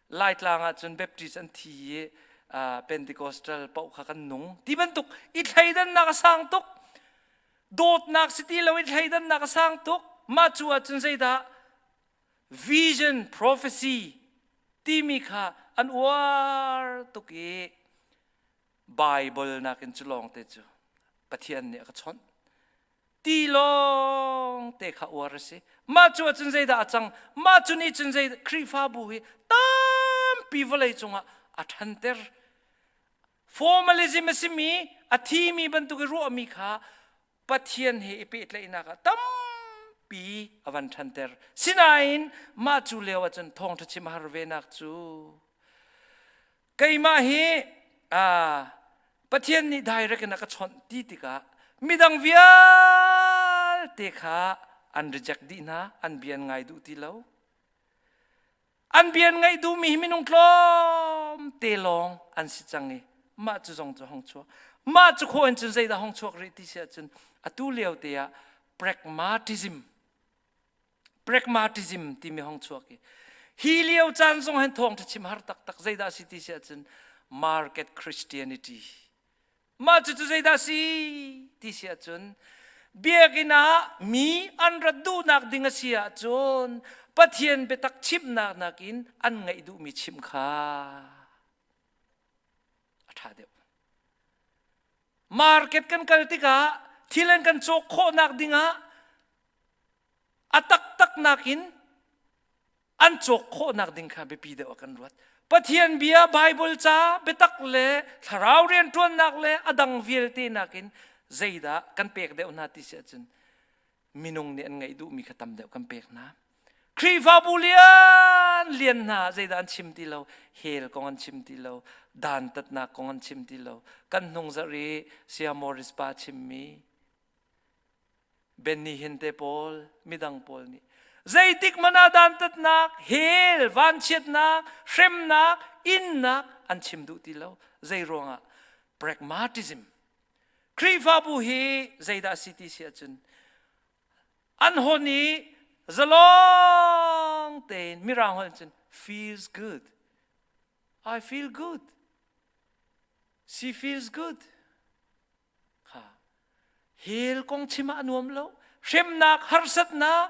light langa chun baptist an thi Pentecostal pau kha kan nung ti ban tuk I thaidan nak sang tuk dot nak city lo I thaidan nak sang tuk ma chua chun zaida vision prophecy ti mi kha an war tuki Bible nakin chulong te chu pathian ne ka chon ti long te kha war se ma chua chun zaida achang ma chu ni chun zaida khri fa bu hi tam pi volei chunga athanter formalism asimi athi mi ban tu ru mi kha pathian he ipe tle ina ka tam pi avan thanter sinain ma chu lewa chan Thawngtha chim har ve nak chu kai ma hi pathian ni direct na ka chon ti ka midang vial te kha an reject di na an bian ngai du ti lo an bian ngai du mi minung klom te long an si changi ma chu zong chu hong chu ma chu kho en chun zai da hong chuak ri ti sia chun atu leo te ya pragmatism ti mi hong chuak ki hi leo chan zong han Thawngtha chim har tak zai da si ti sia chun market Christianity ma chu zai da si ti sia chun biagina mi an radu nak dinga sia chun pathian betak chim nak nakin an ngai du mi chim kha atha de market kan kaltika thilen kan chok kho nak dinga atak tak nakin an chok kho nak ding kha be pi de kan ruat pathian bia Bible cha betak le tharau rian tuan nak le adang vil te nakin zaida kan pek de na ti sia chun minung ne an ngai du mi khatam de kan pek na Kriva bulian lian na zaida an chim ti lo hel kong an chim ti lo dan tat na kong an chim ti lo kan nung zari sia Morris pa chimmi benni hinte pol midang pol ni zaitik mana dan tat nak hel van chet nak shrem nak in nak an chim du ti lo zai ronga pragmatism Kriva bu hi zaida city sia chun an honi zalong ten mirang hon chun feels good I feel good she feels good ha hel kong chima anuam lo เช่มนักฮาร์สัตนัก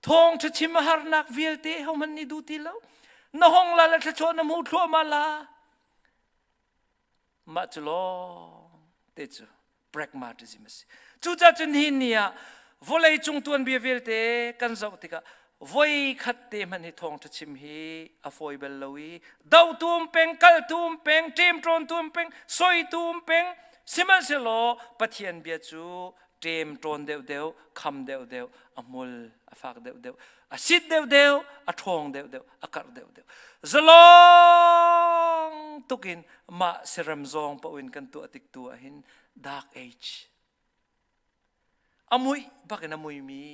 ทองจะชิมฮาร์นักเวลเตะเขามันนี่ดูทีแล้วน้องละละชวนน้ำหูทั่วมาละมาจุลเตจู pragmatism จูจ้าจนหินเนี่ยวันเลยจงตัวนเบียเวลเตกันจะติกะวันขัดเตมันให้ทองจะชิมฮีอฟอยเบลลวีดาวตูมเป็งกัลตูมเป็งเจมตรอนตูมเป็งซอยตูมเป็งสิมันเสลอปะเทียนเบียจูเจมตรอนเดียวคำเดียวอมุลอฟักเดียวอาสิดเดียวอทองเดียวอากัดเดียวจะลองตุกินมาเสรมซองปะวินกันตัวติกตัวหิน dark age อามุยบักนอามุยมี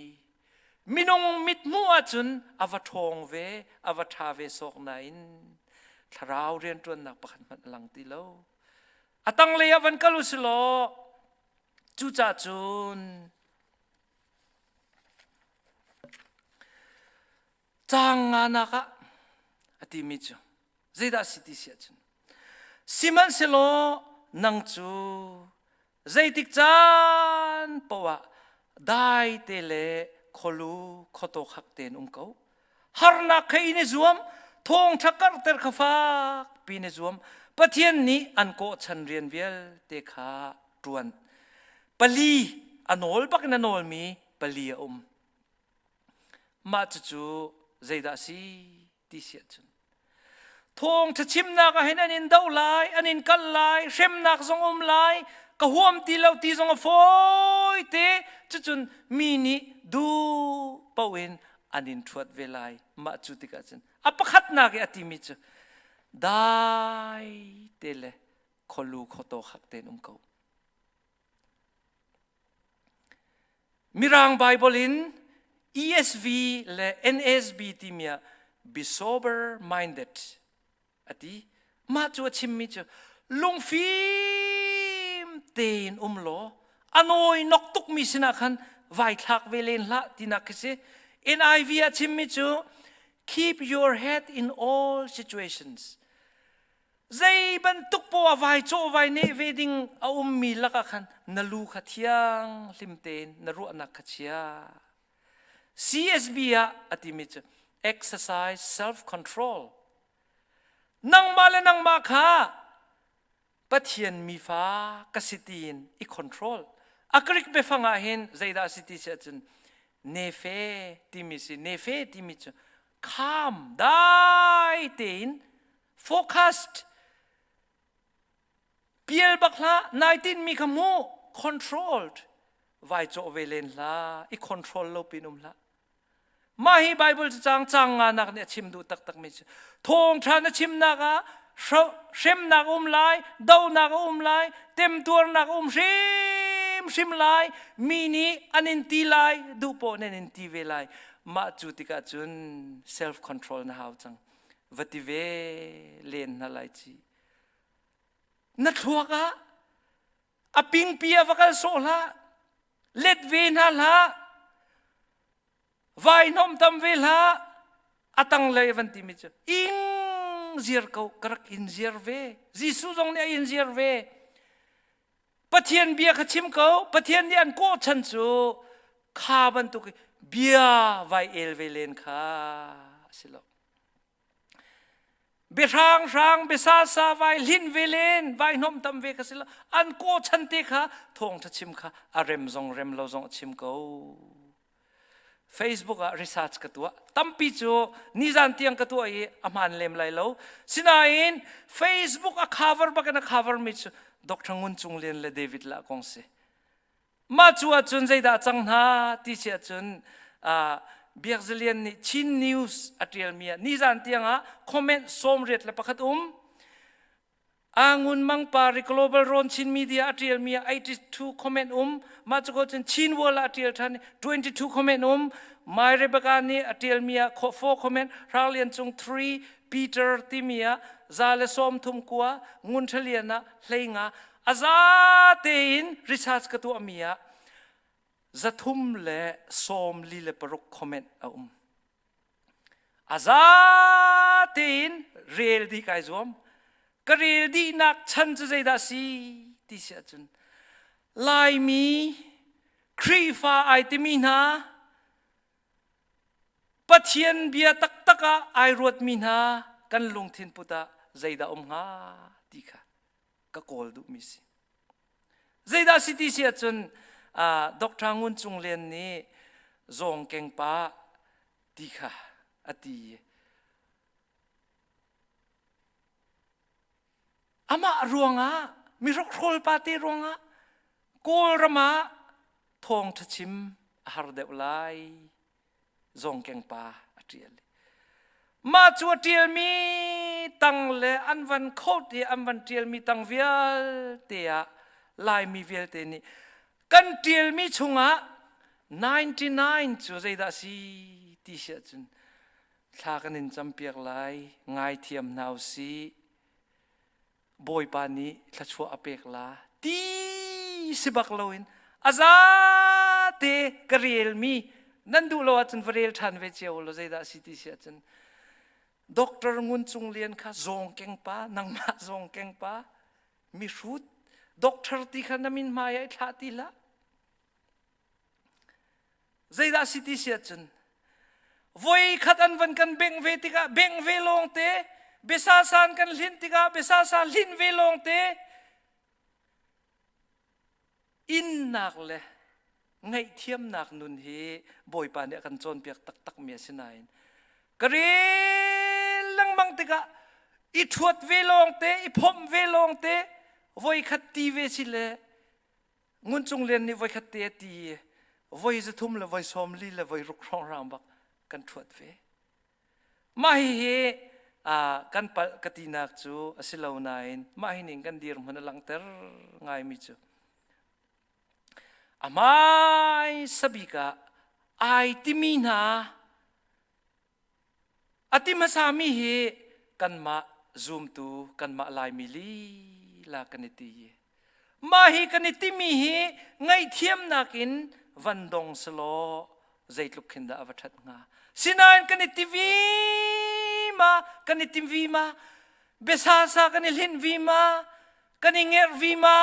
มินงมิดมัวจุนอวทองเวอวทาเวสอกนัยทราวเรียนจนนักปันมันหลังตีโลอตังเลยวันกัลุสโลจูจ่าจุนจางงานักะอติมิจูเจดาสิติเสียจุนสิมันเสโลนังจูเจติกจานปวะได้เตเลขลูขโตขักเตนเขาฮาร์นักให้เนจวมทงชักกร์เตอร์ขฟ้าปีเนจวมปะเทียนนี้อันโกชันเรียนเวลเตขาตรวนปลีอันโอลปักนันโอลมีปลีมาจูเจดาสีติเสียจุนทงจะชิมนักให้นันอินดาวไลอันอินกัลไลเช่มนักทรงไลก็ห่วมตีเราตีทรงฟอยเตจุนมีนี่ดูปะเวนอันอินทวดเวลามาจุติกันจุนอัปขัดนักอติมิจูได้เตเลขลูขโตขักเตนเขามิรังไบเบิลิน ESV และ NSB ที่มี be sober minded อติมาจูชิมมิจูลุงฟิมเตนโลอันโอยนกตุกมิสนาคันไวทักเวเลนละที่นักเส NIV ชิมมิจู keep your head in all situations ใจบันทุกปัวไวโจไวเนเวดิงเอามีลักขันนลูขัดยังลิมเตนนรูอนักขัดเชีย CSB อติมิจ exercise self control นังมาและนังมาค่ะปะเทียนมีฟ้ากสิตีนอี control อักริกไปฟังอาเห็นใจดาสิติเชจุนเนเฟติมิสิเนเฟติมิจ calm ได้เตน focusedเปียลบักละ19มีขโม controlled ไวโจเวเลนละอี control เราปีนุมละมาให้ไบเบิลจางงานักเนี่ยชิมดูตักมิจทงทานชิมนักเช่มนักไลดาวนักไลเต็มตัวนักชิมไลมีนี้อันนินตีไลดูโปนันนินตีเวไลมาจุติกาจุน self control นะฮาวจังวัติเวเลนนะไลจีนัทวกะอปิงเปียวกันโซละเล็ดเวน่าละไวนอมตำเวลาอตังเลยวันที่มิจอิงเจียร์เขากรักอินเจียร์เวจิสุจงเนี่ยอินเจียร์เวปะเทียนเบียขชิมเขาปะเทียนเนี่ยอันโกชันจูข้าบันตุกเบียไวเอลเวเลนข้าสิลเบรางเบซาไวลินเวเลนไวนอมตำเวกสิลอันโกชันเตค่ะทงจะชิมค่ะอาเรมเราจงชิมเขา Facebook อะ research กตัวตั้มปีจูนิจันเตียงกตัวเออามันเลมไลโลสินาอิน Facebook อะ cover บักนะ cover มิจูดร.งุนจุงเลียนและเดวิดละกงเสมาจูอาจุนใจดาจังนาที่เชียจุนเบียกเลียนนี่ชินนิวส์อัตเรียลมีนิจันเตียงอะคอมเมนต์สมเร็จและประคัดงุนมังปาริ global รอนชินมีเดียอัตเรียลมี82คอมเมนต์มาจูก็จนชินวอลอัตเรียลทัน22คอมเมนต์มาเรเบกานี่อัตเรียลมี4คอมเมนต์ราเลียนจง3ปีเตอร์ติมีซาเลสอมทุมกัวงุนเทเลียนะเลงาอาซาเตนริชาร์ดกตัวมีจะทุ่มเละสมลีเลปรุกคอมเมนต์อาซาเตนเรียลดีกายจวมกเรียลดีนักฉันจะใจดาสีที่เสียจนลายมี ครีฟ้าไอติมีนาปัทเทียนเบียตักตักไอรวดมีนากันลงทินปุตตะใจดางาดีค่ะก็โกลดูมิสิใจดาสิติเสียจนดอกทางุนจงเลียนนี้จงเก่งป้าดีค่ะอดีอามารัวงะมีรกโคลปาตีรัวงะโกลรมาทองทชิมหาร์เดวไลจงเก่งป้าอดีเลยมาจวดเทียมีตังเลอันวันโคตรอันวันเทียมีตังเวียลเตียลายมีเวียลเตนี่กันเทียมีชงะ99จูใจดาสีที่เสียจนทากันนินจำเปียกลายง่ายเทียมนาวสีบอยปานี้ทัชวอเปกลาตีสิบักลวินอาซาเตกเรียลมีนั่นดูโลจนเรียลทันเวเจียวโลใจดาสีที่เสียจนด็อกเตอร์งุนจงเลียนค่ะจงเก่งป้านังมาจงเก่งป้ามีชุดด็อกเตอร์ที่ขันนามินมาใหญ่ท่าตีละใจดาสิติเสียจนวัยขัดอันวันกันเบ่งเวติกาเบ่งเวลงเตะเบสาสานกันลินติกาเบสาสานลินเวลงเตะอินนักเลยไงเทียมนักนุนเฮบอยปานเนี่ยกันโจนเปียกตักตักเมียสินายกระเรลังบังติกาอีทวดเวลงเตะอีพมเวลงเตะวัยขัดตีเวสิเลงุนจงเรียนนี่วัยขัดเตะตีวัยจะทุ่มเลยวัยสมลีเลยวัยรุกร้องรำบักกันทวดเวมาเฮกันปกตินักจูสิลาวนายมาเฮนิงกันดีรมันลังเตอร์ง่ายมิจูอามายสบิกาไอติมีนาอติมาสามีเฮกันมาซูมตูกันมาลายมิลีลากันตีมาเฮกันติมีเฮไงเทียมนักินวันดงสโลใจลุกขึ้นดาอวทัดงาสินานกันติวีมากันติวีมาเบสาสากันลินวีมากันเงรวีมา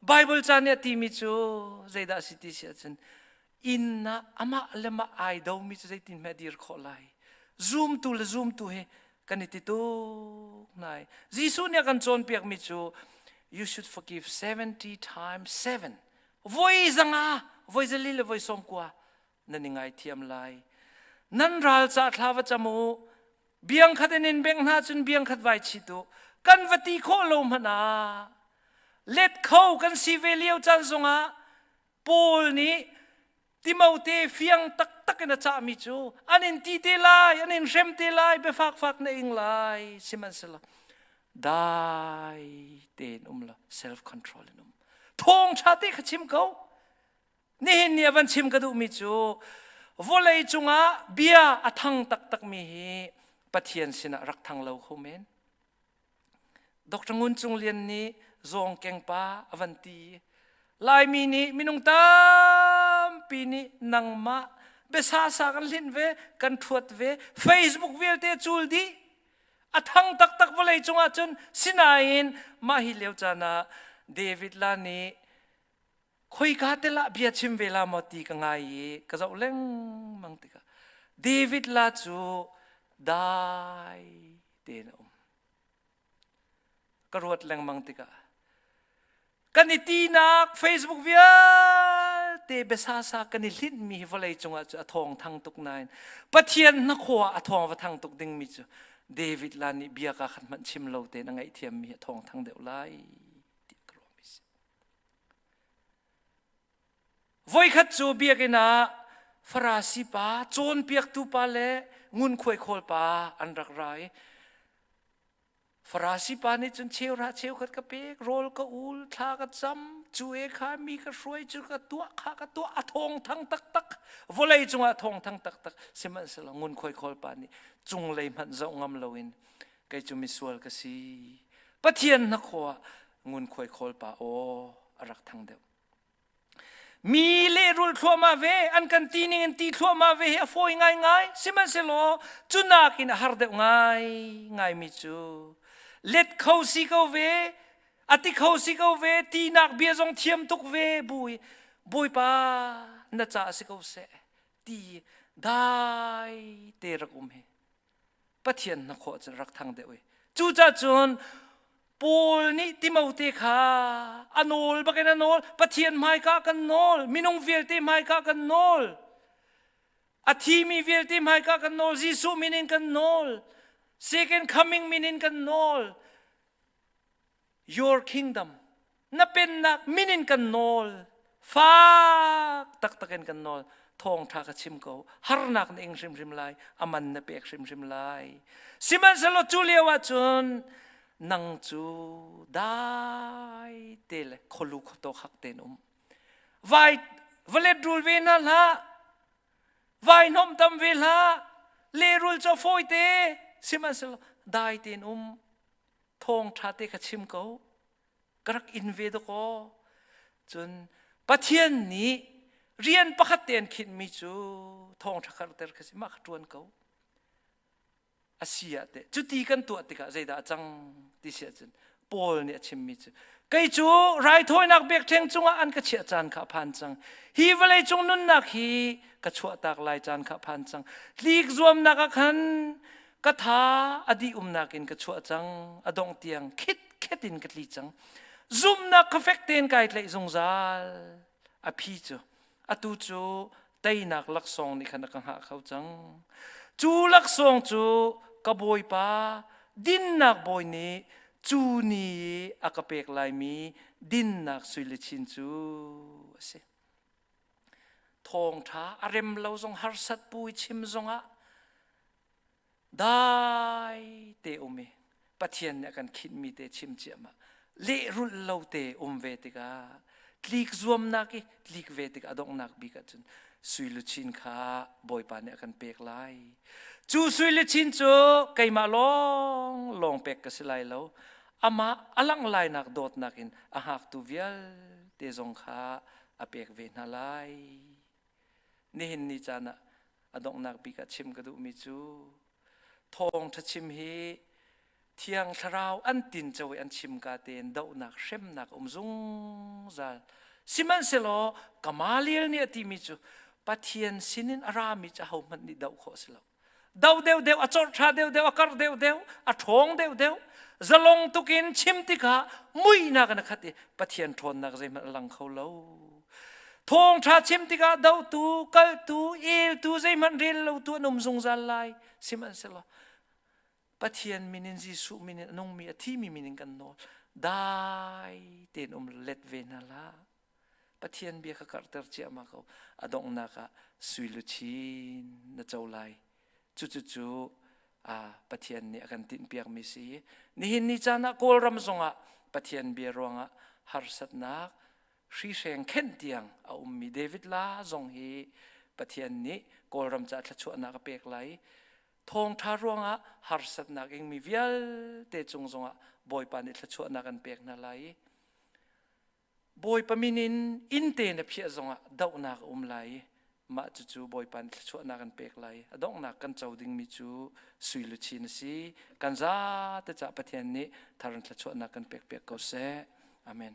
ไบเบิลจานเนี่ยตีมิจูใจดาสิติเสียจนอินนะอามาเลมาไอดาวมิจูใจตินเมดีร์ขอไลzoom tu le zoom tu he kaniti tu nai jisu ne kan chon piak mi chu you should forgive 70 times 7 voi zanga voi zali le voi som kwa nani ngai thiam lai nan ral cha thlawa chamu biang khatenin beng na chun biang khat vai chi tu kan vati kho lo mana let kho kan si ve liao chan zonga pol ni timaute fiang tak tak na cha mi chu anin ti te lai anin rem te lai be fak fak na ing lai siman sala dai ten la self control thong chate khachim ko ni hin ni avan chim ka du mi chu volei chunga bia athang tak tak mi hi pathian sina rak thang lo khomen dr ngun chung lian ni zong keng pa avanti lai mi ni minung tam pi ni nang ma be sa sa kan lin ve kan thuat ve facebook vel te chul di athang tak tak volei chunga chun sinain ma hi leu chana david la ni khoi ka te la bia chim vela moti ka ngai ka zau leng mang ti ka david la chu dai ten ka ruat leng mang ti ka kaniti nak facebook via te besasa kanilin mi volei chunga chu athong thang tuk nain pathian na khwa athong wa thang tuk ding mi chu david lani bia ka khat man chim lo te na ngai thiam mi athong thang deu lai ti promise voi khat chu bia ke na farasi pa chon piak tu pa le ngun khoi khol pa an rak rai farasi pa ni chun cheu ra cheu khat ka pe rol ka ul tha ka cham chue kha mi ka roi chu ka tua kha ka tua athong thang tak tak volei chunga thong thang tak tak siman sala ngun khoi khol pa ni chung lei man zau ngam loin kai chu mi sual ka si pathian na khwa ngun khoi khol pa o arak thang deu mi le rul thoma ve an kan tining an ti thoma ve a foi ngai ngai siman selo chuna kin har deu ngai ngai mi chu let khâu si câu về ati khâu si câu về ti nak bia zong thiam tuk về bui บุยป้าน่าจะสิเขาเสตีได้เตรักเฮปะเทียนนักขอจะรักทางเดียวจูจ้าจนปูลนี่ที่มาอุเตขาอันโนลบักกันอันโนลปะเทียนไม่กากันโนลมินงเวลที่ไม่กากันโนลอาทีมีเวลที่ไม่กากันโนลจิสุมินินกันโนล second coming minin kan nol your kingdom na pen na minin kan nol fak tak taken kan nol Thawngtha ka chim ko har nak na ing rim rim lai aman na pek rim rim lai siman salo chulia wa chun nang chu dai tel kholu khoto khak ten vai valet rul ve na la vai nom tam ve la le rul cho foi te siman salo dai ten Thawngtha te ka chim ko karak in ve do ko chun pathian niเรียนประคัตเตียนขิดมิจูThawngthaคาร์เตอร์ก็สิมาขัดวนเขาอาเซียเตจุดที่กันตัวติกะใจดาจังที่เสียจนปอลเนี่ยชิมมิจูไกจูไรถอยนักเบียกเทงจุงอันก็เชียจานข้าพันจังฮีวเลยจงนุนนักฮีก็ชัวตากลายจานข้าพันจังลีกรวมนักขันก็ท้าอดีนักินก็ชัวจังอดงเตียงคิดแค่ตินก็ลีจังซุมนักเฟกเตนไกเลยจงซาลอภิจูอตูจูไตนักลักษงนี่ขณะกังหาเขาจังจูลักษงจูกบอยป้าดินนักบอยนี้จูนี่อากาเปกลายมีดินนักสุยเลชินจูสิThawngthaอารมเราจงหาสัตปุยชิมจงอะได้เตอุเมปะเทียนเนี่ยกันคิดมีเตชิมเจียมาเละรุนเราเตเวติกาลีกรวมนักลีกเวติกอดงนักบิกจุนสุยลุชินข้าบอยปานเนี่ยกันเปกไลจูสุยลุชินจูไกมาลองเปกกสิไลแล้วอามาอลังไลนักโดดนักินอาหักตูเวียลเตจงข้าอเปกเวนาไลนี่เห็นนี่จานะอดงนักบิกชิมกระดูมิจูThawngthaชิมฮีเที่ยงทราวอันตินจะไว้อันชิมกาเตนดาวนักเชมนักซุงจัลสิมันเสลอกมาเลียเนี่ยที่มิจูปะเทียนสินินอารามิจะเอามันนี่ดาวขอสิลดาวเดียวอจอร์ชาเดียวอากาศเดียวอทองเดียวจะลงตุกินชิมติกามุยนักนักขัดปะเทียนทนนักใจมันลังเขาเล่าThawngthaชิมติกาดาวตูกัลตูเอลตูใจมันเรียนเล่าตัวนุ่มซุงจัลไลสิมันเสลปะเทียนมินินจิสุมินินนงมีอธิมินินกันโนได้เตนเล็ดเวนาลาปะเทียนเบียกกัดเตอร์เจียมาเขาอดงนักสุยลุชินนเจ้าไลจู่ปะเทียนนี่กันตินเปียกมิสีนี่หินนี่จานะโกลรำซงปะเทียนเบียรวงฮาร์สัตนักชีเชงเข็นเตียงเอามีเดวิดลาซงฮีปะเทียนนี่โกลรำจัดละชวนนักเปียกไลThawngthaรวงฮาร์สัตนักเองมีเวียลเตจงบอยปานิละชวนนักกันเปียกนาไลบอยปามินินอินเตนเพียจงดาวนักไลมาจู่บอยปานิละชวนนักกันเปียกไลดองนักกันเจ้าดิ่งมิจูสุยลุชินสีกันซาแต่จะปะเทียนนี้ทารันละชวนนักกันเปียกก็เสอาเมน